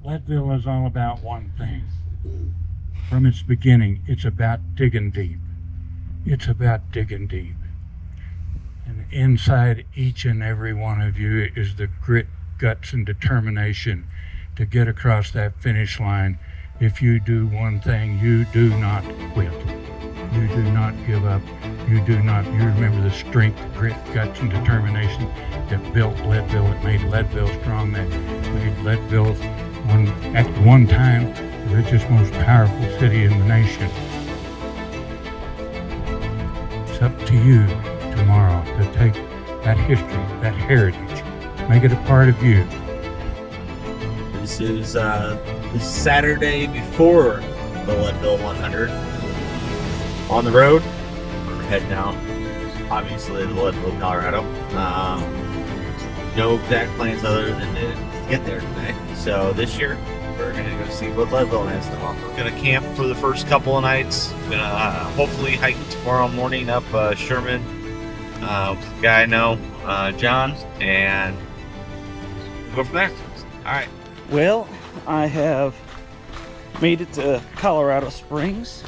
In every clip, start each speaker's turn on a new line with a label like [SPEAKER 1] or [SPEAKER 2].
[SPEAKER 1] Leadville is all about one thing. From its beginning, it's about digging deep. It's about digging deep. And inside each and every one of you is the grit, guts, and determination to get across that finish line. If you do one thing, you do not quit. You do not give up. You remember the strength, grit, guts, and determination that built Leadville, that made Leadville strong, that made Leadville at one time the richest, most powerful city in the nation. It's up to you tomorrow to take that history, that heritage, make it a part of you.
[SPEAKER 2] This is the Saturday before the Leadville 100. On the road, we're heading out, obviously, to Leadville, Colorado. No exact plans other than to get there today. So this year, we're going to go see what Leadville has to offer. We're going to camp for the first couple of nights. We're going to hopefully hike tomorrow morning up Sherman. Guy I know, John, and go from there. All right.
[SPEAKER 3] Well, I have made it to Colorado Springs,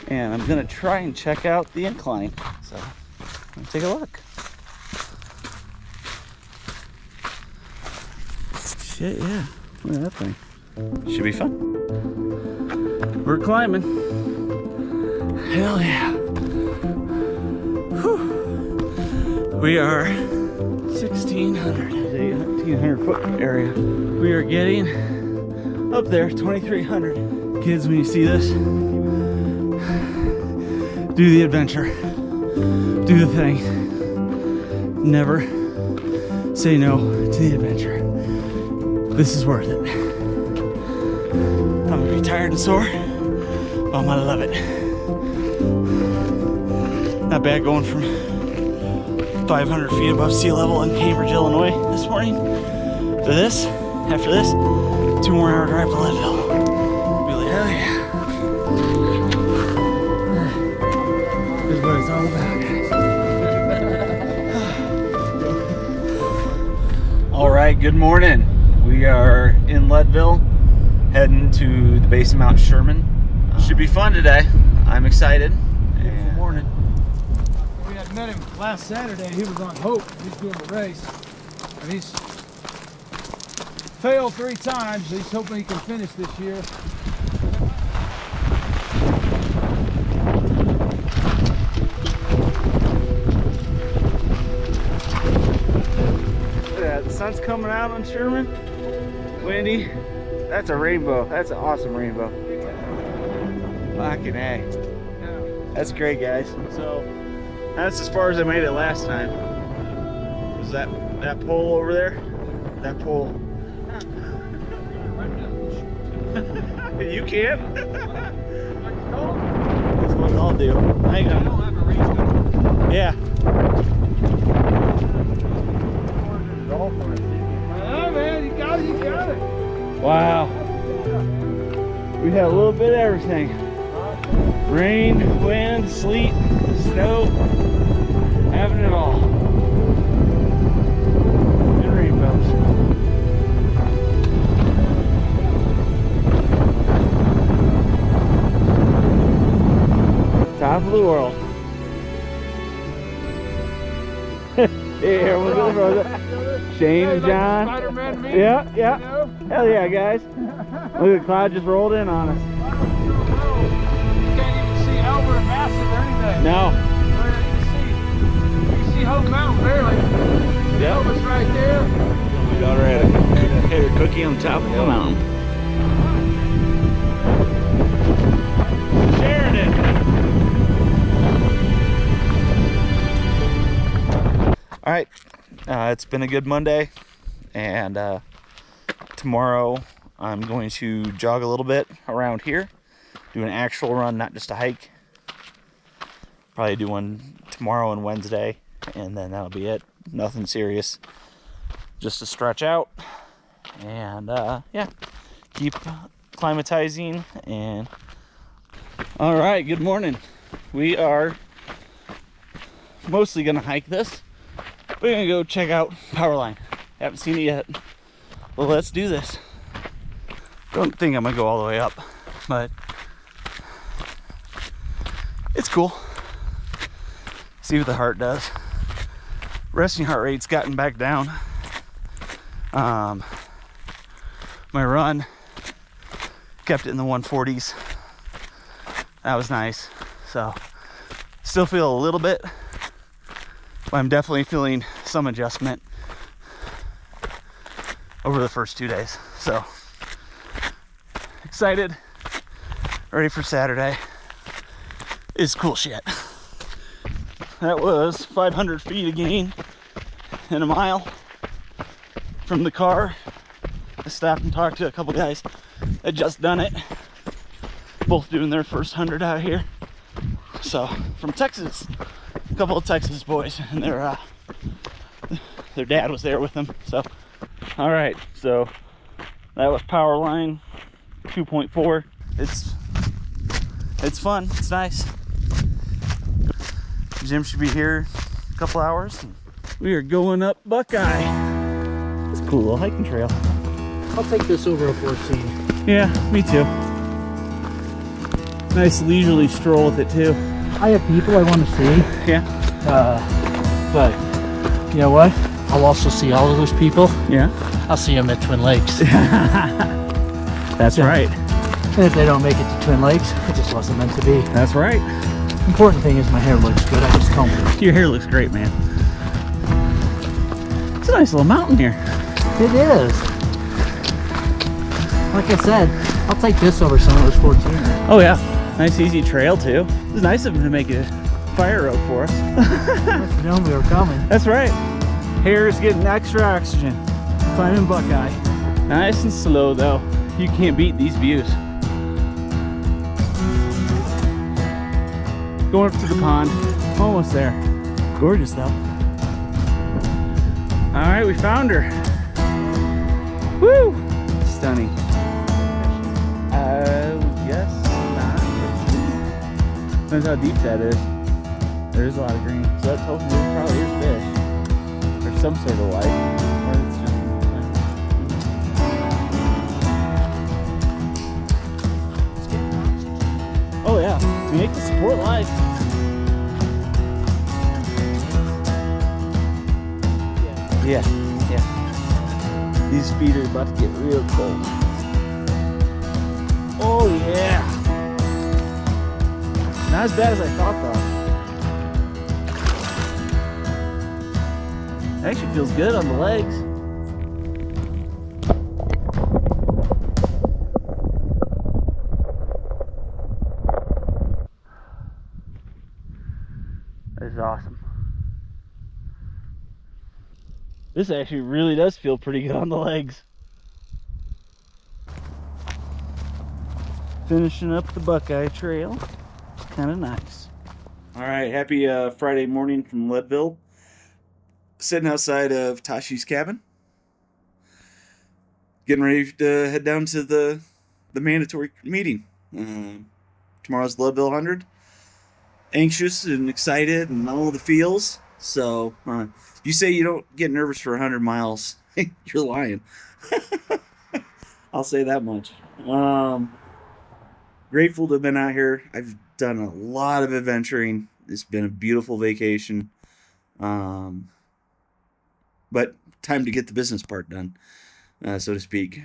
[SPEAKER 3] and I'm gonna try and check out the incline. So let's take a look. Shit, yeah. Look at that thing. Should be fun. We're climbing. Hell yeah. Whew. We are 1,600, 1,800 foot area. We are getting up there, 2,300. Kids, when you see this, do the adventure. Do the thing. Never say no to the adventure. This is worth it. I'm gonna be tired and sore, but I'm gonna love it. Not bad going from 500 feet above sea level in Cambridge, Illinois this morning to this. After this, 2 more hour drive to Leadville. Really, hell yeah. This is what it's all about, guys. All right, good morning. We are in Leadville, heading to the base of Mount Sherman. Should be fun today. I'm excited.
[SPEAKER 4] Beautiful morning. We had met him last Saturday. He was on Hope. He's doing the race. And he's failed 3 times. He's hoping he can finish this year.
[SPEAKER 3] Look at that. The sun's coming out on Sherman. Windy. That's a rainbow. That's an awesome rainbow. Fucking A. That's great, guys. So that's as far as I made it last time. Was that pole over there? That pole. You can't? That's what I'll do. Hang on. Yeah.
[SPEAKER 4] Oh man, you got it, you got it.
[SPEAKER 3] Wow. We had a little bit of everything. Rain, wind, sleet, snow, having it all. And rainbows. Top of the world. Here we go, brother. Shane and John.
[SPEAKER 4] Spider-Man me.
[SPEAKER 3] Yeah, yeah.
[SPEAKER 4] You know?
[SPEAKER 3] Hell yeah, guys. Look, the cloud just rolled in on us.
[SPEAKER 4] You can't even see Albert Massive or anything.
[SPEAKER 3] No.
[SPEAKER 4] You can see Hope Mountain barely.
[SPEAKER 3] Yeah.
[SPEAKER 4] Elvis right there.
[SPEAKER 3] My daughter had a cookie on top of the mountain. Sharing it. All right. It's been a good Monday, and tomorrow I'm going to jog a little bit around here, do an actual run, not just a hike. Probably do one tomorrow and Wednesday, and then that'll be it. Nothing serious, just to stretch out and yeah, keep climatizing. And all right, good morning. We are mostly gonna hike this. We're gonna go check out Powerline. Haven't seen it yet. Well, let's do this. Don't think I'm gonna go all the way up, but it's cool. See what the heart does. Resting heart rate's gotten back down. My run kept it in the 140s. That was nice. So still feel a little bit, but I'm definitely feeling some adjustment over the first 2 days. So excited, ready for Saturday. It's cool shit. That was 500 feet of gain in a mile from the car. I stopped and talked to a couple guys that just done it, both doing their first 100 out here. So from Texas, a couple of Texas boys, and their dad was there with them. So all right, so that was power line 2.4. It's fun, it's nice. Jim should be here in a couple hours. We are going up Buckeye. It's a cool little hiking trail.
[SPEAKER 5] I'll take this over a 14.
[SPEAKER 3] Yeah, me too. Nice leisurely stroll with it too.
[SPEAKER 5] I have people I want to see.
[SPEAKER 3] Yeah.
[SPEAKER 5] But you know what? I'll also see all of those people.
[SPEAKER 3] Yeah.
[SPEAKER 5] I'll see them at Twin Lakes.
[SPEAKER 3] That's right.
[SPEAKER 5] And if they don't make it to Twin Lakes, it just wasn't meant to be.
[SPEAKER 3] That's right.
[SPEAKER 5] Important thing is my hair looks good. I just combed it.
[SPEAKER 3] Your hair looks great, man. It's a nice little mountain here.
[SPEAKER 5] It is. Like I said, I'll take this over some of those 14.
[SPEAKER 3] Oh yeah. Nice easy trail too. It's nice of him to make a fire rope for us.
[SPEAKER 5] You know we were coming.
[SPEAKER 3] That's right. Hair is getting extra oxygen.
[SPEAKER 5] Climbing Buckeye.
[SPEAKER 3] Nice and slow though. You can't beat these views. Going up to the pond. Almost there.
[SPEAKER 5] Gorgeous though.
[SPEAKER 3] All right, we found her. Woo! Stunning. Yes, not. Depends how deep that is. There is a lot of green. So that's hopefully probably is fish. Or some sort of life. Or it's just oh yeah, we make the support life. Yeah. These feet are about to get real cold. Oh yeah. Not as bad as I thought though. It actually feels good on the legs. This is awesome. This actually really does feel pretty good on the legs. Finishing up the Buckeye Trail. It's kind of nice. All right, happy Friday morning from Leadville. Sitting outside of Tashi's cabin. Getting ready to head down to the mandatory meeting. Tomorrow's Leadville 100. Anxious and excited and all the feels. So, you say you don't get nervous for 100 miles. You're lying. I'll say that much. Grateful to have been out here. I've done a lot of adventuring. It's been a beautiful vacation. But time to get the business part done, so to speak.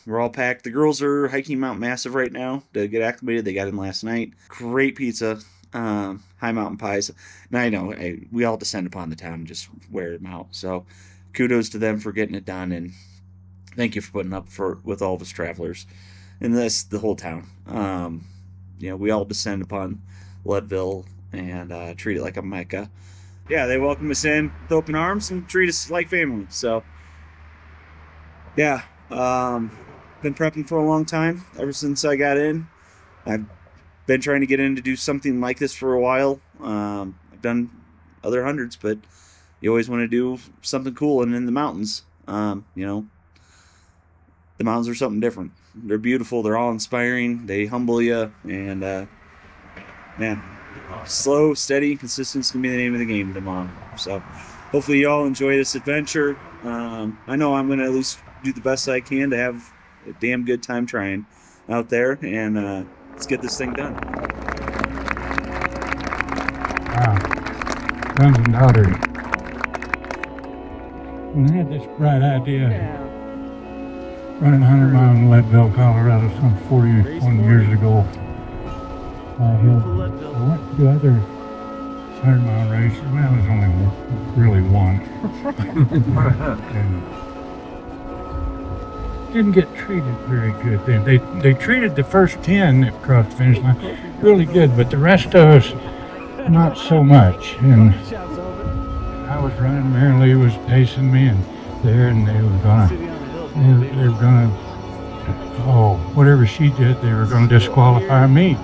[SPEAKER 3] We're all packed. The girls are hiking Mount Massive right now to get acclimated. They got in last night. Great pizza. High mountain pies. Now I know we all descend upon the town and just wear them out. So kudos to them for getting it done, and thank you for putting up with all of us travelers, and the whole town. We all descend upon Leadville and treat it like a Mecca. Yeah, they welcome us in with open arms and treat us like family. So yeah, been prepping for a long time. Ever since I got in, I've been trying to get in to do something like this for a while. I've done other hundreds, but you always want to do something cool. And in the mountains, the mountains are something different. They're beautiful. They're all inspiring. They humble you. And, man, slow, steady, consistency can be the name of the game tomorrow. So hopefully you all enjoy this adventure. I know I'm going to at least do the best I can to have a damn good time trying out there, and let's get this thing done.
[SPEAKER 1] Wow. Sons and daughters. When I had this bright idea, running 100 miles in Leadville, Colorado, some 41 years ago, I went to other 100-mile races. Well, there's only really one. And didn't get treated very good then. They treated the first 10 that crossed the finish line really good, but the rest of us, not so much. And I was running, Mary Lee was pacing me and there, and they were gonna, oh, whatever she did, they were gonna disqualify me.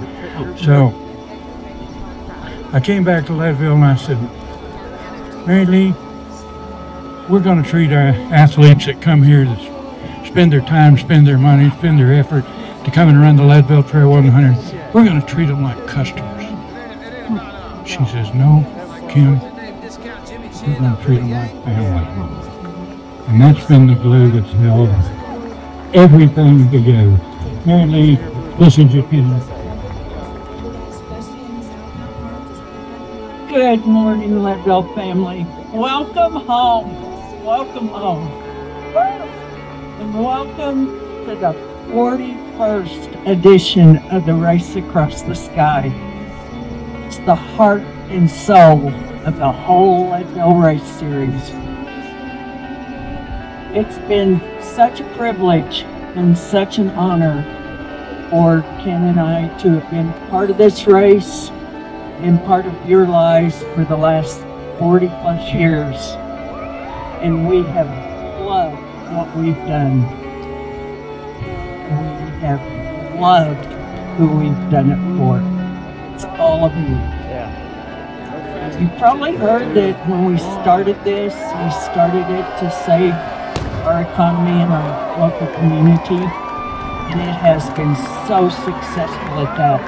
[SPEAKER 1] So I came back to Leadville and I said, Mary Lee, we're gonna treat our athletes that come here to spend their time, spend their money, spend their effort to come and run the Leadville Trail 100. We're gonna treat them like customers. She says, no, Kim, we're going to treat them like family. And that's been the glue that's held everything together. Mary Lee, listen to you.
[SPEAKER 6] Good morning, Leadville family. Welcome home. Welcome home. And welcome to the 41st edition of the Race Across the Sky. It's the heart and soul of the whole Leadville Race Series. It's been such a privilege and such an honor for Ken and I to have been part of this race and part of your lives for the last 40 plus years. And we have loved what we've done. And we have loved who we've done it for. It's all of you. You probably heard that when we started this, we started it to save our economy and our local community, and it has been so successful at that.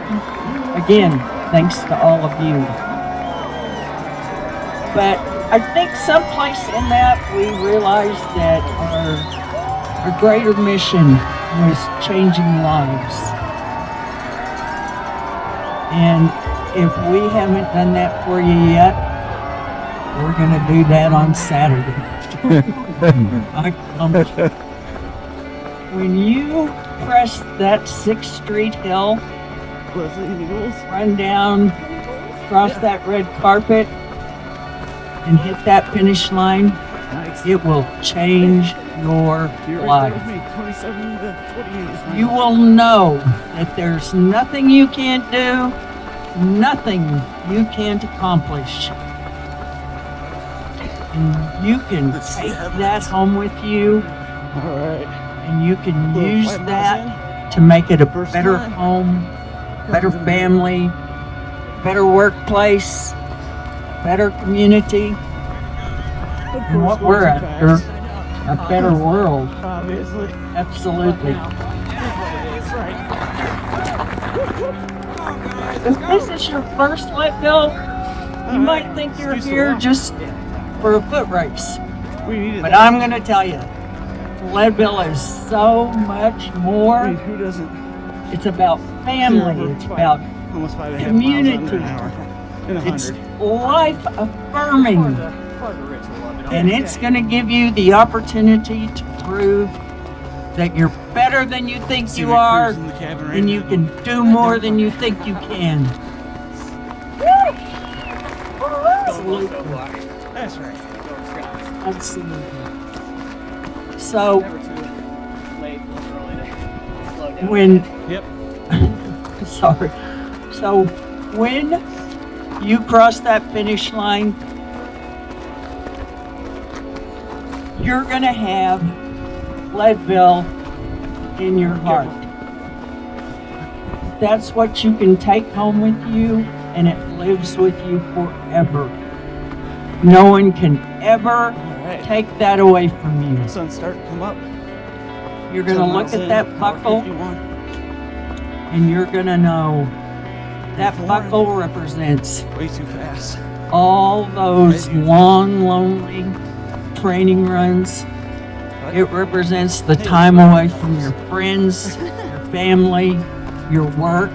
[SPEAKER 6] Again, thanks to all of you. But I think someplace in that we realized that our greater mission was changing lives. And if we haven't done that for you yet, we're going to do that on Saturday. I promise you. When you press that 6th Street hill, run down, cross that red carpet, and hit that finish line, it will change your life. You will know that there's nothing you can't do, nothing you can't accomplish. And you can take that home with you, and you can use that to make it a better home, better family, better workplace, better community. And what we're after, a better world. Absolutely. If this is your first Leadville, you might think you're here just for a foot race. But I'm going to tell you, Leadville is so much more. It's about family. It's about community. It's life affirming. And it's going to give you the opportunity to prove that you're better than you think you are, and you can do more than you think you can. Absolutely.
[SPEAKER 5] That's right.
[SPEAKER 6] Absolutely. So, when, sorry. So, when you cross that finish line, you're going to have Leadville in your heart. That's what you can take home with you, and it lives with you forever. No one can ever take that away from you.
[SPEAKER 3] Sun's starting to come up.
[SPEAKER 6] You're going to look at that buckle, and you're going to know that buckle represents
[SPEAKER 3] Way too fast.
[SPEAKER 6] all those long, lonely training runs, It represents the time away from your friends, your family, your work.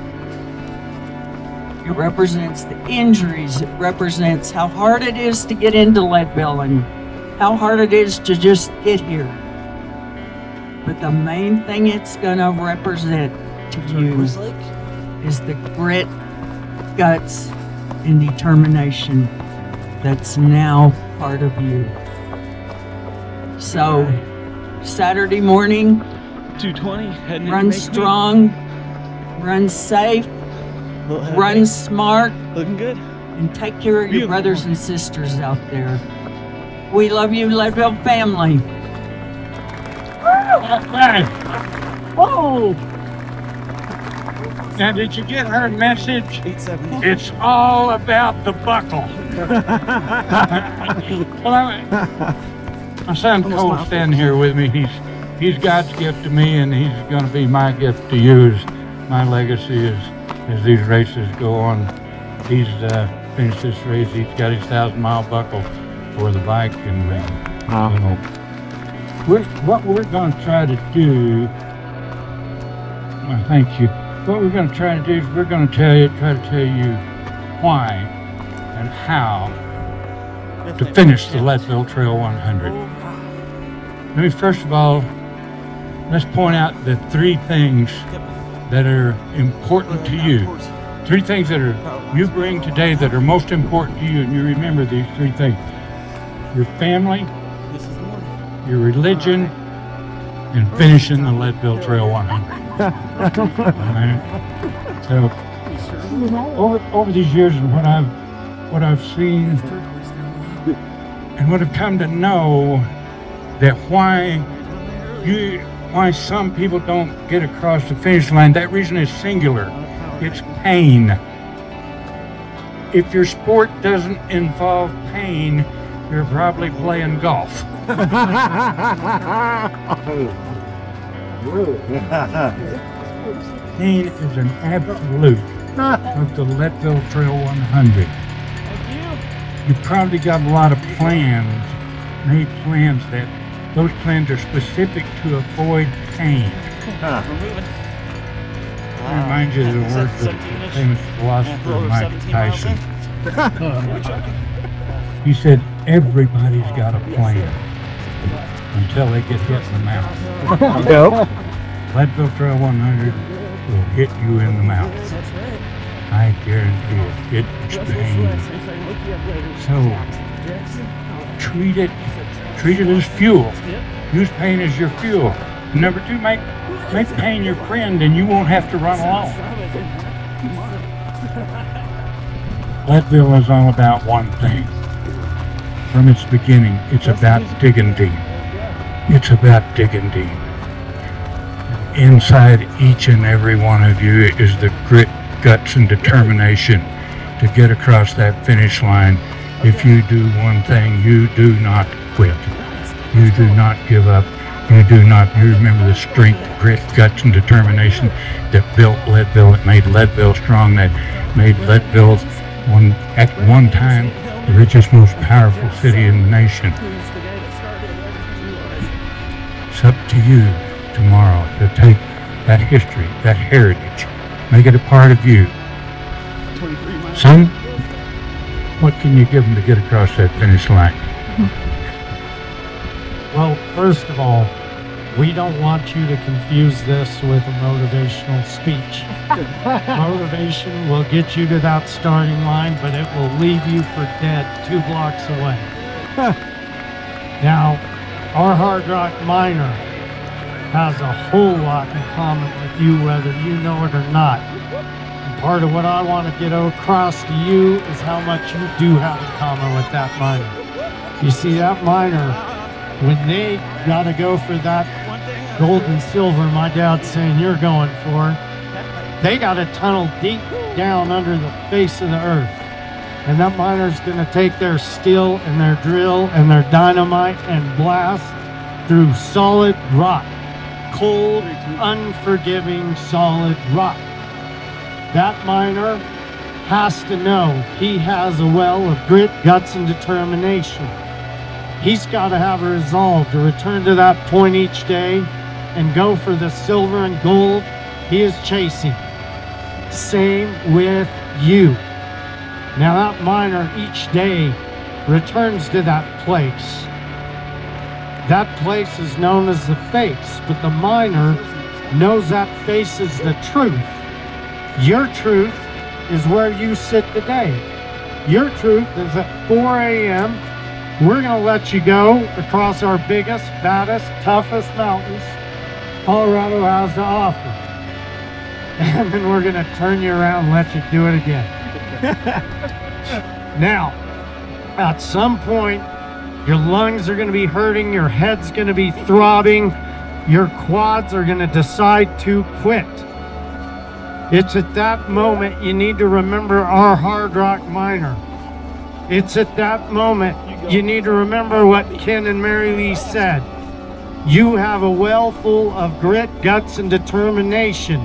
[SPEAKER 6] It represents the injuries. It represents how hard it is to get into Leadville and how hard it is to just get here. But the main thing it's gonna represent to you is the grit, guts, and determination that's now part of you. So, Saturday morning,
[SPEAKER 3] 220, heading into
[SPEAKER 6] run
[SPEAKER 3] Make Me.
[SPEAKER 6] strong, run safe, run smart,
[SPEAKER 3] Looking good.
[SPEAKER 6] and take care of your
[SPEAKER 3] Beautiful.
[SPEAKER 6] brothers and sisters out there. We love you, Leadville family.
[SPEAKER 1] Whoa! Now, did you get her message?
[SPEAKER 3] 870.
[SPEAKER 1] It's all about the buckle. Well, my son Cole's standing here with me. He's God's gift to me, and he's going to be my gift to you as my legacy as these races go on. He's finished this race. He's got his 1,000-mile buckle for the bike, and you know, what we're going to try to do. Well, thank you. What we're going to try to do is we're going to try to tell you why and how to finish the Leadville Trail 100. Let me first of all, let's point out the 3 things that are important to you. 3 things that you bring today that are most important to you, and you remember these 3 things. Your family, your religion, and finishing the Leadville Trail 100. So, over these years and what I've seen and what I've come to know, that why some people don't get across the finish line, that reason is singular. It's pain. If your sport doesn't involve pain, you're probably playing golf. Pain is an absolute of the Leadville Trail 100. You probably got a lot of plans, made plans that those plans are specific to avoid pain.
[SPEAKER 3] We're moving.
[SPEAKER 1] It reminds you of the words of the famous philosopher Mike Tyson. He said, everybody's got a plan until they get hit in the mouth.
[SPEAKER 3] Yep.
[SPEAKER 1] Leadville Trail 100 will hit you in the mouth. I guarantee it. It's pain. So treat it as fuel. Use pain as your fuel. And number 2, make pain your friend, and you won't have to run alone. Leadville is all about one thing. From its beginning, it's about digging deep. It's about digging deep. Inside each and every one of you is the grit, guts, and determination to get across that finish line. If you do one thing, you do not quit. You do not give up. You remember the strength, grit, guts, and determination that built Leadville, that made Leadville strong, that made Leadville at one time the richest, most powerful city in the nation. It's up to you tomorrow to take that history, that heritage, make it a part of you. Son, what can you give them to get across that finish line?
[SPEAKER 7] Well, first of all, we don't want you to confuse this with a motivational speech. Motivation will get you to that starting line, but it will leave you for dead 2 blocks away. Now, our hard rock miner has a whole lot in common with you, whether you know it or not. And part of what I want to get across to you is how much you do have in common with that miner. You see, that miner, when they got to go for that gold and silver my dad's saying you're going for, they got to tunnel deep down under the face of the earth. And that miner's going to take their steel and their drill and their dynamite and blast through solid rock. Cold, unforgiving, solid rock. That miner has to know he has a well of grit, guts, and determination. He's got to have a resolve to return to that point each day and go for the silver and gold he is chasing. Same with you. Now that miner each day returns to that place. That place is known as the face, but the miner knows that face is the truth. Your truth is where you sit today. Your truth is at 4 a.m. We're going to let you go across our biggest, baddest, toughest mountains Colorado has to offer. And then we're going to turn you around and let you do it again. Now, at some point, your lungs are going to be hurting, your head's going to be throbbing, your quads are going to decide to quit. It's at that moment you need to remember our hard rock miner. It's at that moment you need to remember what Ken and Mary Lee said. You have a well full of grit, guts, and determination.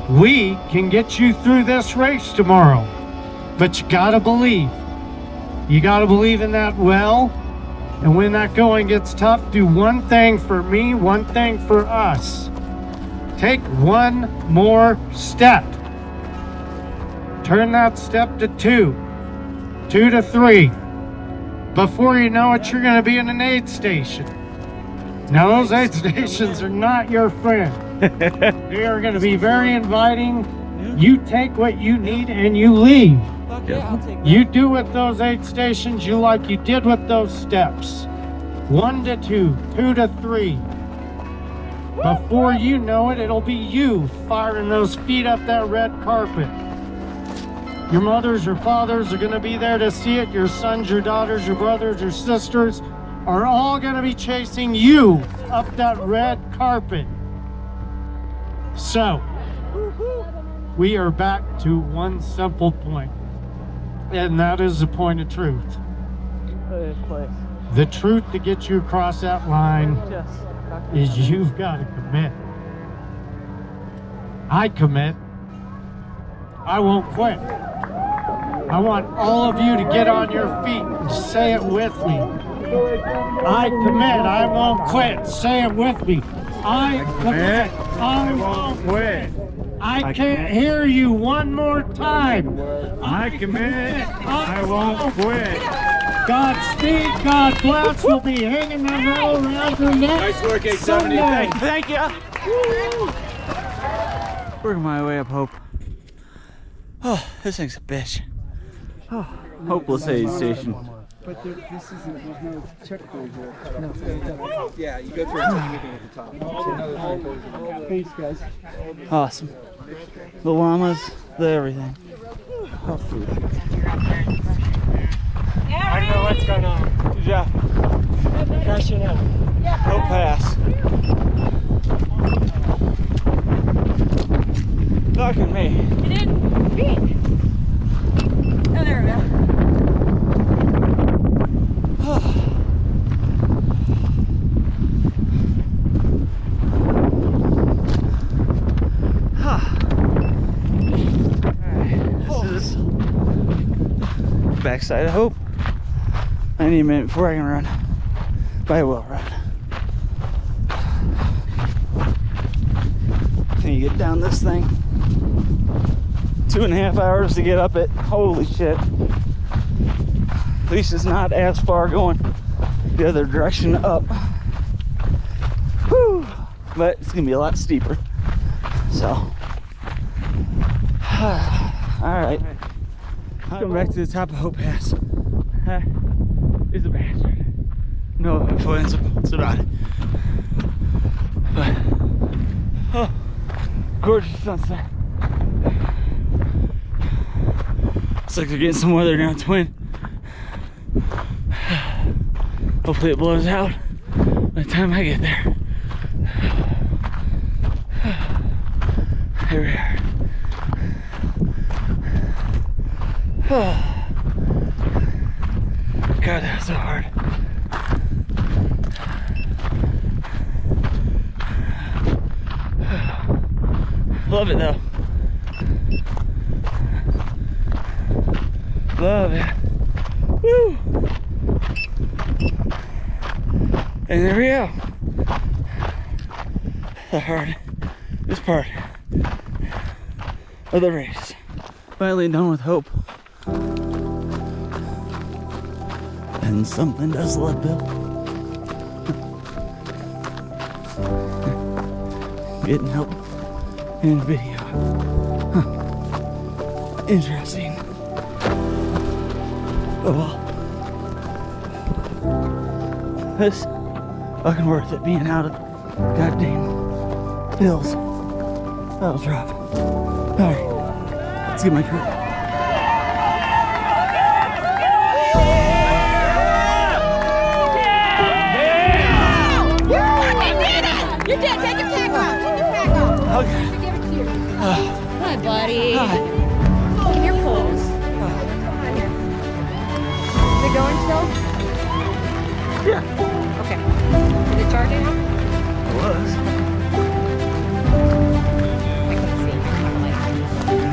[SPEAKER 7] We can get you through this race tomorrow, but you gotta believe. You gotta believe in that well, and when that going gets tough, do one thing for me, one thing for us. Take one more step. Turn that step to 2, 2 to 3. Before you know it, you're gonna be in an aid station. Now those aid stations are not your friend. They are going to be very inviting. You take what you need and you leave. You do with those aid stations you like you did with those steps. 1 to 2, 2 to 3. Before you know it, it'll be you firing those feet up that red carpet. Your mothers, your fathers are going to be there to see it. Your sons, your daughters, your brothers, your sisters are all going to be chasing you up that red carpet. So, we are back to one simple point, and that is the point of truth. The truth to get you across that line is you've got to commit. I commit. I won't quit. I want all of you to get on your feet and say it with me. I commit, I won't quit. Say it with me. I commit, I won't quit. I can't hear you one more time. I commit, I won't quit. Godspeed, God bless. We'll be hanging that medal around your neck.
[SPEAKER 8] Nice work, 870.
[SPEAKER 3] Thank you. Working my way up Hope. Oh, this thing's a bitch. Oh, hopeless aid station.
[SPEAKER 8] But this isn't, there's no checkpoint here. No. Yeah, you go through anything at the top. Thanks, guys.
[SPEAKER 3] Awesome. The llamas, the everything. Oh, food.
[SPEAKER 7] I don't know what's going on.
[SPEAKER 3] Good job.
[SPEAKER 7] Crashing out.
[SPEAKER 3] No pass. Fucking me.
[SPEAKER 9] You didn't beat. Oh, there we go.
[SPEAKER 3] This is backside of Hope. I need a minute before I can run. But I will run. Can you get down this thing? 2.5 hours to get up it. Holy shit. At least it's not as far going the other direction up. Whew. But it's gonna be a lot steeper. So alright. Come back to the top of Hope Pass. That is a bastard. No influence about it. But oh, gorgeous sunset. Looks like they're getting some weather now, twin. Hopefully it blows out by the time I get there. Here we are. God, that was so hard. Love it though. Love it. Woo! And there we go. The hardest part of the race. Finally done with Hope. And something does Leadville. Getting Hope in video. Huh. Interesting. Oh well. It's fucking worth it being out of goddamn hills. That was rough. Alright, let's get my crew.
[SPEAKER 9] You're dead. Take your pack off. Take your pack off.
[SPEAKER 3] Okay.
[SPEAKER 9] Let me give it to you. Hi, buddy.
[SPEAKER 3] Hi.
[SPEAKER 9] Give me your pulls. Come on here. Is it going still?
[SPEAKER 3] Yeah.
[SPEAKER 9] Okay. Is it charging now?
[SPEAKER 3] It was.
[SPEAKER 9] I couldn't see.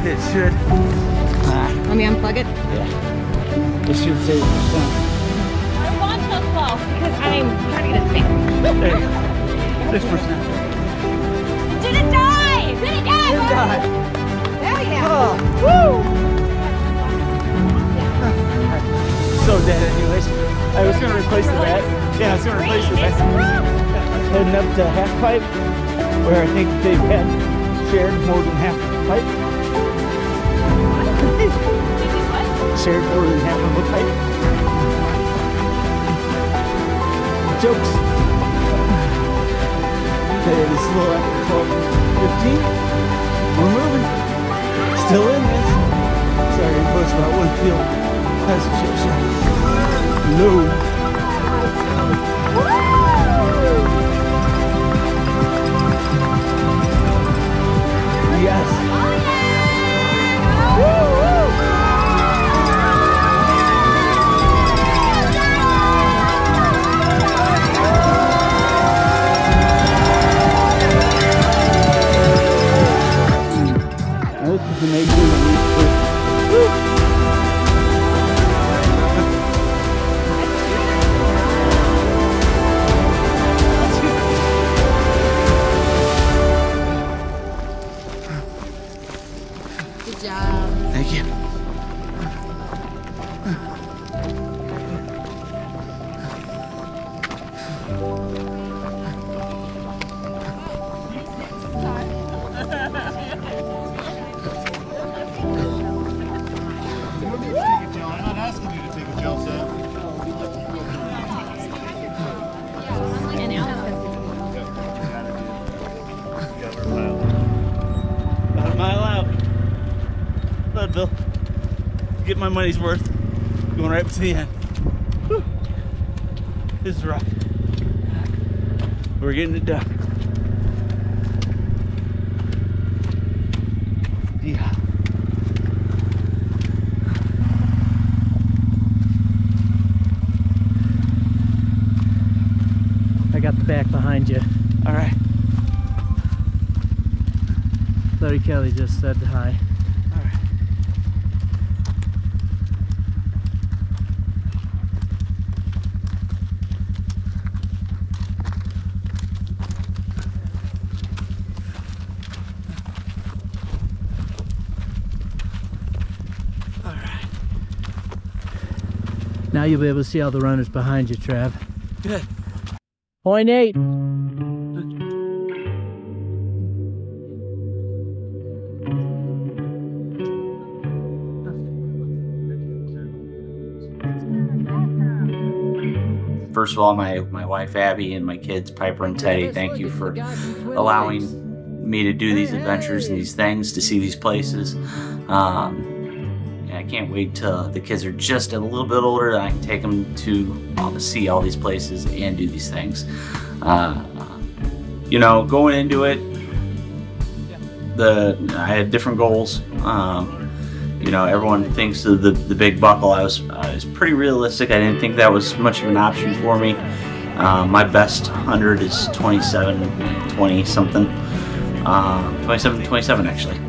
[SPEAKER 3] It should.
[SPEAKER 9] Let me unplug it.
[SPEAKER 3] Yeah. It should say percent.
[SPEAKER 9] I don't want to fall because I'm trying to get a thing.
[SPEAKER 3] There you go. 6%.
[SPEAKER 9] Did it die? Did it die?
[SPEAKER 3] It died.
[SPEAKER 9] Hell yeah.
[SPEAKER 3] Oh.
[SPEAKER 9] Woo!
[SPEAKER 3] So dead anyways. I was gonna replace the bat. Yeah, I was gonna replace the bat. Heading up to half pipe, where I think they've had shared more than half the pipe. Shared more than half of the pipe. Jokes. Hey, it is slow after 12:15. We're moving. Still in this. Sorry to boast about one field. That's a shit shot. No. Yes. This is amazing.
[SPEAKER 9] Good job.
[SPEAKER 3] Thank you. About a mile out. Leadville. Get my money's worth. Going right up to the end. Whew. This is rough. We're getting it done. Yeah.
[SPEAKER 5] I got the back behind you.
[SPEAKER 3] All right.
[SPEAKER 5] Larry Kelly just said hi.
[SPEAKER 3] All right. All right.
[SPEAKER 5] Now you'll be able to see all the runners behind you, Trav.
[SPEAKER 3] Good.
[SPEAKER 5] Point 8.
[SPEAKER 3] First of all, my wife Abby and my kids Piper and Teddy, thank you for allowing me to do these adventures and these things, to see these places. I can't wait till the kids are just a little bit older and I can take them to see all these places and do these things. You know, going into it, I had different goals. You know, everyone thinks of the big buckle. I was pretty realistic. I didn't think that was much of an option for me. My best 100 is 27:20 something. 27:27 actually.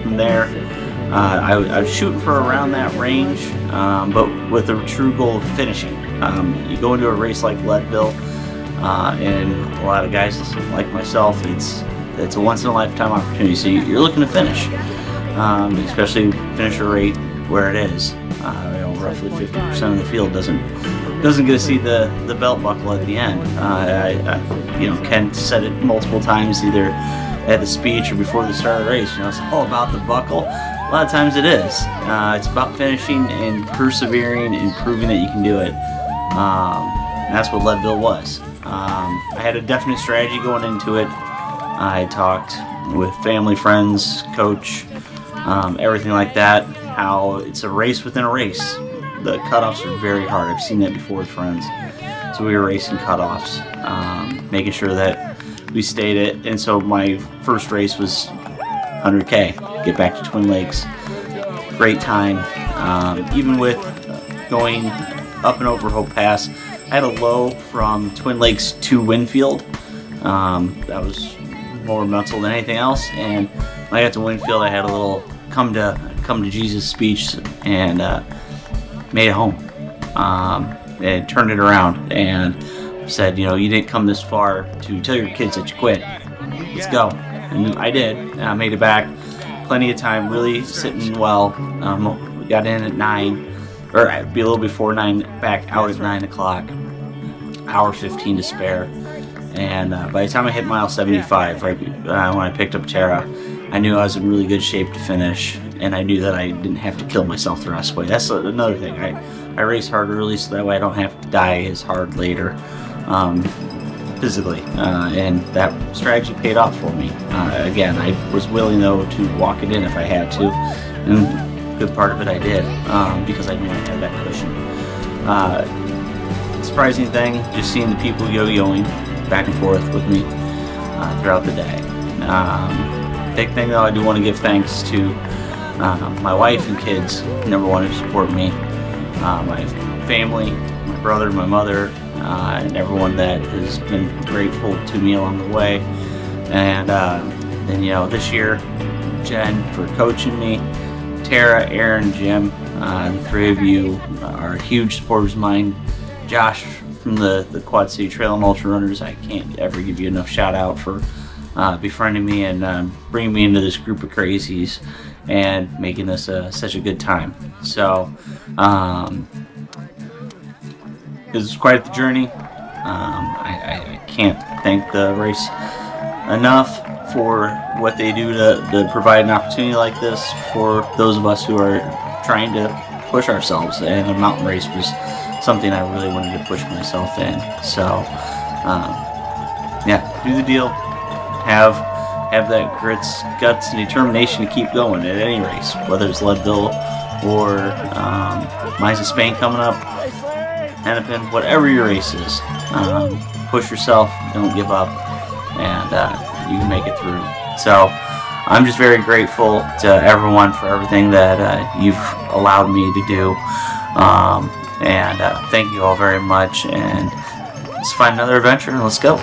[SPEAKER 3] From there, I was shooting for around that range, but with a true goal of finishing. You go into a race like Leadville, and a lot of guys like myself, it's a once-in-a-lifetime opportunity. So you're looking to finish, especially finish a rate where it is. Roughly 50% of the field doesn't get to see the belt buckle at the end. Ken said it multiple times, either at the speech or before the start of the race. It's all about the buckle. A lot of times it is. It's about finishing and persevering and proving that you can do it. That's what Leadville was. I had a definite strategy going into it. I talked with family, friends, coach, everything like that, how it's a race within a race. The cutoffs are very hard. I've seen that before with friends. So we were racing cutoffs, making sure that we stayed it. And so my first race was 100K, get back to Twin Lakes. Great time. Even with going up and over Hope Pass, I had a low from Twin Lakes to Winfield. That was more mental than anything else. And when I got to Winfield, I had a little come to Jesus speech and made it home. And turned it around and said, you didn't come this far to tell your kids that you quit. Let's go. And I did. I made it back. Plenty of time, really sitting well. We got in at 9, or I'd be a little before 9, back out at 9 o'clock. Hour 15 to spare. And by the time I hit mile 75, right when I picked up Tara, I knew I was in really good shape to finish, and I knew that I didn't have to kill myself the rest of the way. That's another thing. I race hard early so that way I don't have to die as hard later, physically. And that strategy paid off for me. Again, I was willing though to walk it in if I had to, and a good part of it I did, because I knew I had that cushion. Surprising thing, just seeing the people yo-yoing back and forth with me throughout the day. Big thing though, I do want to give thanks to my wife and kids, number one, who support me, my family, my brother, my mother, and everyone that has been grateful to me along the way. And then this year, Jen for coaching me, Tara, Aaron, Jim, the three of you are huge supporters of mine. Josh from the Quad City Trail and Ultra Runners, I can't ever give you enough shout out for befriending me and bringing me into this group of crazies and making this such a good time. So it was quite the journey. I can't thank the race enough for what they do to provide an opportunity like this for those of us who are trying to push ourselves, and a mountain race was something I really wanted to push myself in. So yeah, do the deal. Have that grits, guts, and determination to keep going at any race, whether it's Leadville or Mines of Spain coming up, Hennepin, whatever your race is. Push yourself, don't give up, and you can make it through. So I'm just very grateful to everyone for everything that you've allowed me to do, and thank you all very much, and let's find another adventure and let's go.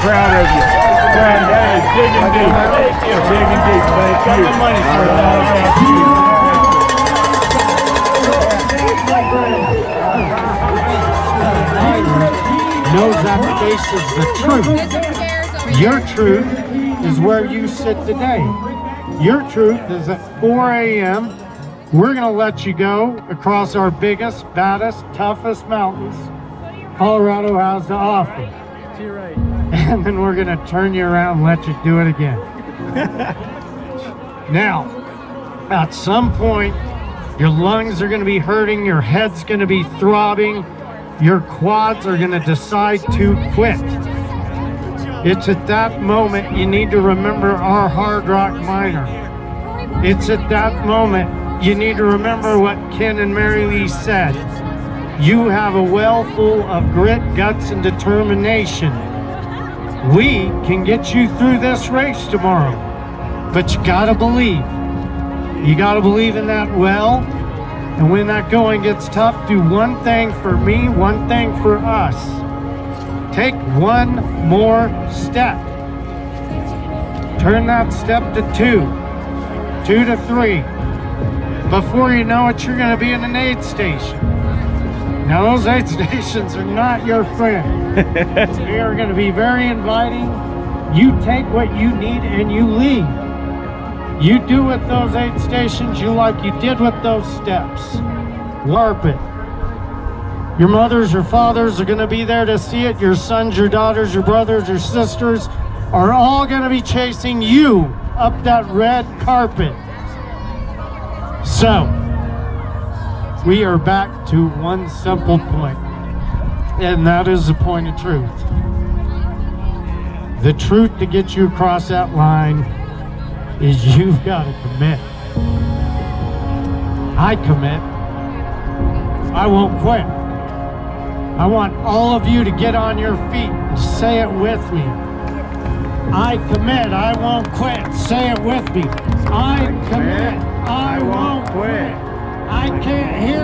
[SPEAKER 4] Proud of you. That is digging deep. Thank you. Digging deep. Thank you. Money for that.
[SPEAKER 7] Know that face is the truth. Your truth is where you sit today. Your truth is at 4 a.m. We're going to let you go across our biggest, baddest, toughest mountains Colorado has to offer. And then we're going to turn you around and let you do it again. Now, at some point, your lungs are going to be hurting, your head's going to be throbbing, your quads are going to decide to quit. It's at that moment you need to remember our hard rock miner. It's at that moment you need to remember what Ken and Mary Lee said. You have a well full of grit, guts, and determination. We can get you through this race tomorrow, but you gotta believe. You gotta believe in that well, and when that going gets tough, do one thing for me, one thing for us. Take one more step. Turn that step to 2, 2 to 3. Before you know it, you're gonna be in an aid station. Now those aid stations are not your friend. They are gonna be very inviting. You take what you need and you leave. You do with those aid stations you like you did with those steps. LARP it. Your mothers, your fathers are gonna be there to see it. Your sons, your daughters, your brothers, your sisters are all gonna be chasing you up that red carpet. So, we are back to one simple point, and that is the point of truth. The truth to get you across that line is you've got to commit. I commit. I won't quit. I want all of you to get on your feet and say it with me. I commit. I won't quit. Say it with me. I commit. I won't quit. I can't hear